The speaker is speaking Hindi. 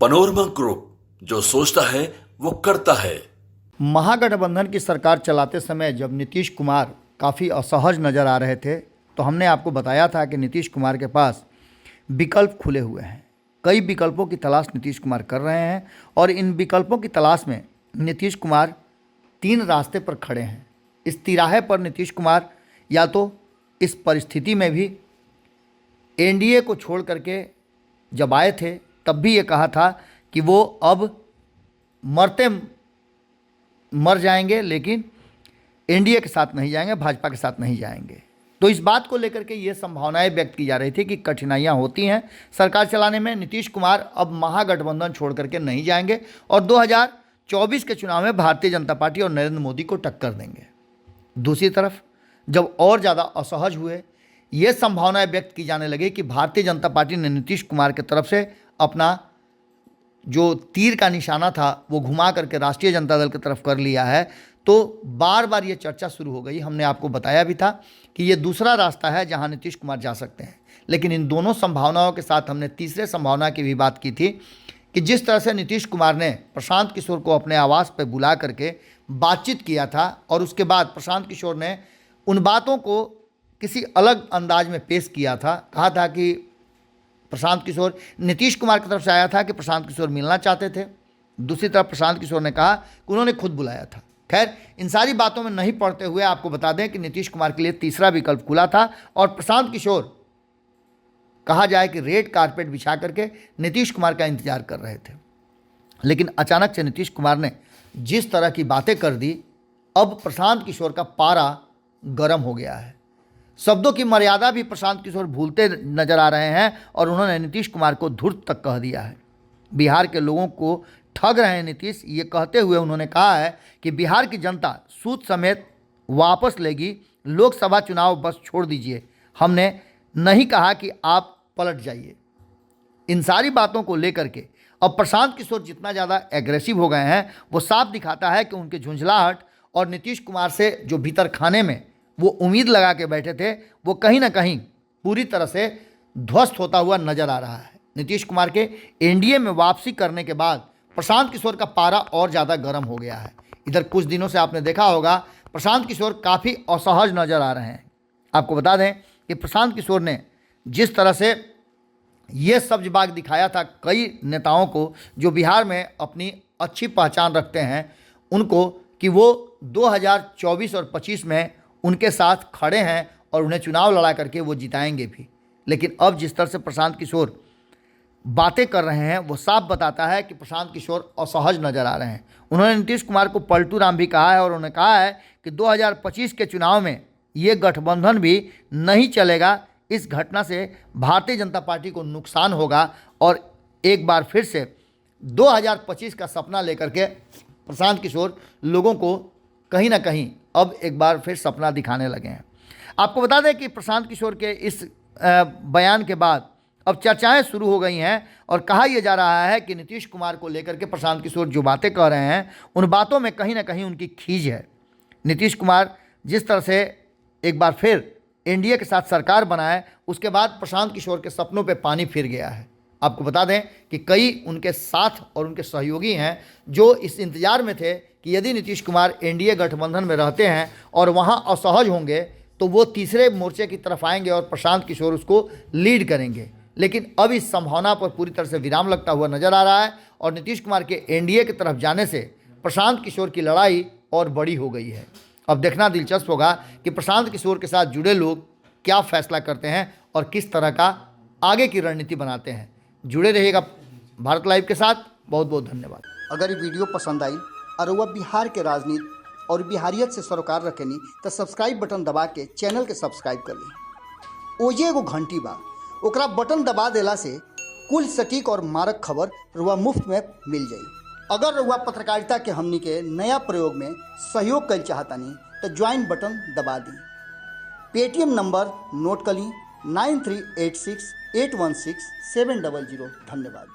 पनोरमा ग्रुप, जो सोचता है वो करता है। महागठबंधन की सरकार चलाते समय जब नीतीश कुमार काफ़ी असहज नज़र आ रहे थे तो हमने आपको बताया था कि नीतीश कुमार के पास विकल्प खुले हुए हैं। कई विकल्पों की तलाश नीतीश कुमार कर रहे हैं और इन विकल्पों की तलाश में नीतीश कुमार 3 रास्ते पर खड़े हैं। इस तिराहे पर नीतीश कुमार या तो इस परिस्थिति में भी एनडीए को छोड़ करके जब आए थे तब भी ये कहा था कि वो अब मरते मर जाएंगे, लेकिन एनडीए के साथ नहीं जाएंगे, भाजपा के साथ नहीं जाएंगे। तो इस बात को लेकर के ये संभावनाएं व्यक्त की जा रही थी कि कठिनाइयां होती हैं सरकार चलाने में। नीतीश कुमार अब महागठबंधन छोड़ करके नहीं जाएंगे और 2024 के चुनाव में भारतीय जनता पार्टी और नरेंद्र मोदी को टक्कर देंगे। दूसरी तरफ जब और ज़्यादा असहज हुए, ये संभावनाएं व्यक्त की जाने लगी कि भारतीय जनता पार्टी ने नीतीश कुमार की तरफ से अपना जो तीर का निशाना था वो घुमा करके राष्ट्रीय जनता दल की तरफ कर लिया है, तो बार बार ये चर्चा शुरू हो गई। हमने आपको बताया भी था कि ये दूसरा रास्ता है जहां नीतीश कुमार जा सकते हैं, लेकिन इन दोनों संभावनाओं के साथ हमने तीसरे संभावना की भी बात की थी कि जिस तरह से नीतीश कुमार ने प्रशांत किशोर को अपने आवास पर बुला करके बातचीत किया था और उसके बाद प्रशांत किशोर ने उन बातों को किसी अलग अंदाज में पेश किया था। कहा था कि प्रशांत किशोर नीतीश कुमार की तरफ से आया था कि प्रशांत किशोर मिलना चाहते थे। दूसरी तरफ प्रशांत किशोर ने कहा कि उन्होंने खुद बुलाया था। खैर, इन सारी बातों में नहीं पड़ते हुए आपको बता दें कि नीतीश कुमार के लिए तीसरा विकल्प खुला था और प्रशांत किशोर कहा जाए कि रेड कारपेट बिछा करके नीतीश कुमार का इंतजार कर रहे थे। लेकिन अचानक से नीतीश कुमार ने जिस तरह की बातें कर दी, अब प्रशांत किशोर का पारा गर्म हो गया है। शब्दों की मर्यादा भी प्रशांत किशोर भूलते नजर आ रहे हैं और उन्होंने नीतीश कुमार को धूर्त तक कह दिया है। बिहार के लोगों को ठग रहे हैं नीतीश, ये कहते हुए उन्होंने कहा है कि बिहार की जनता सूद समेत वापस लेगी, लोकसभा चुनाव बस छोड़ दीजिए, हमने नहीं कहा कि आप पलट जाइए। इन सारी बातों को लेकर के अब प्रशांत किशोर जितना ज़्यादा एग्रेसिव हो गए हैं वो साफ दिखाता है कि उनके झुंझलाहट और नीतीश कुमार से जो भीतर खाने में वो उम्मीद लगा के बैठे थे वो कहीं ना कहीं पूरी तरह से ध्वस्त होता हुआ नजर आ रहा है। नीतीश कुमार के एनडीए में वापसी करने के बाद प्रशांत किशोर का पारा और ज़्यादा गर्म हो गया है। इधर कुछ दिनों से आपने देखा होगा प्रशांत किशोर काफ़ी असहज नजर आ रहे हैं। आपको बता दें कि प्रशांत किशोर ने जिस तरह से ये सब्ज बाग दिखाया था कई नेताओं को जो बिहार में अपनी अच्छी पहचान रखते हैं उनको, कि वो 2024 और 25 में उनके साथ खड़े हैं और उन्हें चुनाव लड़ा करके वो जिताएंगे भी। लेकिन अब जिस तरह से प्रशांत किशोर बातें कर रहे हैं वो साफ बताता है कि प्रशांत किशोर असहज नजर आ रहे हैं। उन्होंने नीतीश कुमार को पलटू राम भी कहा है और उन्होंने कहा है कि 2025 के चुनाव में ये गठबंधन भी नहीं चलेगा। इस घटना से भारतीय जनता पार्टी को नुकसान होगा और एक बार फिर से 2025 का सपना लेकर के प्रशांत किशोर लोगों को कहीं ना कहीं अब एक बार फिर सपना दिखाने लगे हैं। आपको बता दें कि प्रशांत किशोर के इस बयान के बाद अब चर्चाएं शुरू हो गई हैं और कहा यह जा रहा है कि नीतीश कुमार को लेकर के प्रशांत किशोर जो बातें कह रहे हैं उन बातों में कहीं ना कहीं उनकी खींच है। नीतीश कुमार जिस तरह से एक बार फिर एनडीए के साथ सरकार बनाए उसके बाद प्रशांत किशोर के सपनों पे पानी फिर गया है। आपको बता दें कि कई उनके साथ और उनके सहयोगी हैं जो इस इंतजार में थे कि यदि नीतीश कुमार एनडीए गठबंधन में रहते हैं और वहां असहज होंगे तो वो तीसरे मोर्चे की तरफ आएंगे और प्रशांत किशोर उसको लीड करेंगे। लेकिन अब इस संभावना पर पूरी तरह से विराम लगता हुआ नजर आ रहा है और नीतीश कुमार के एनडीए की तरफ जाने से प्रशांत किशोर की लड़ाई और बड़ी हो गई है। अब देखना दिलचस्प होगा कि प्रशांत किशोर के साथ जुड़े लोग क्या फैसला करते हैं और किस तरह का आगे की रणनीति बनाते हैं। जुड़े रहिएगा भारत लाइव के साथ। बहुत बहुत धन्यवाद। अगर ये वीडियो पसंद आई और वह बिहार के राजनीति और बिहारियत से सरोकार रखेनी तो सब्सक्राइब बटन दबा के चैनल के सब्सक्राइब कर ली। ओजे एगो घंटी बा, ओकरा बटन दबा देला से कुल सटीक और मारक खबर रुआ मुफ्त में मिल जाई। अगर रुआ पत्रकारिता के हमनी के नया प्रयोग में सहयोग कर चाहतानी तो ज्वाइन बटन दबा दी। पेटीएम नंबर नोट कर ली 9386816700। धन्यवाद।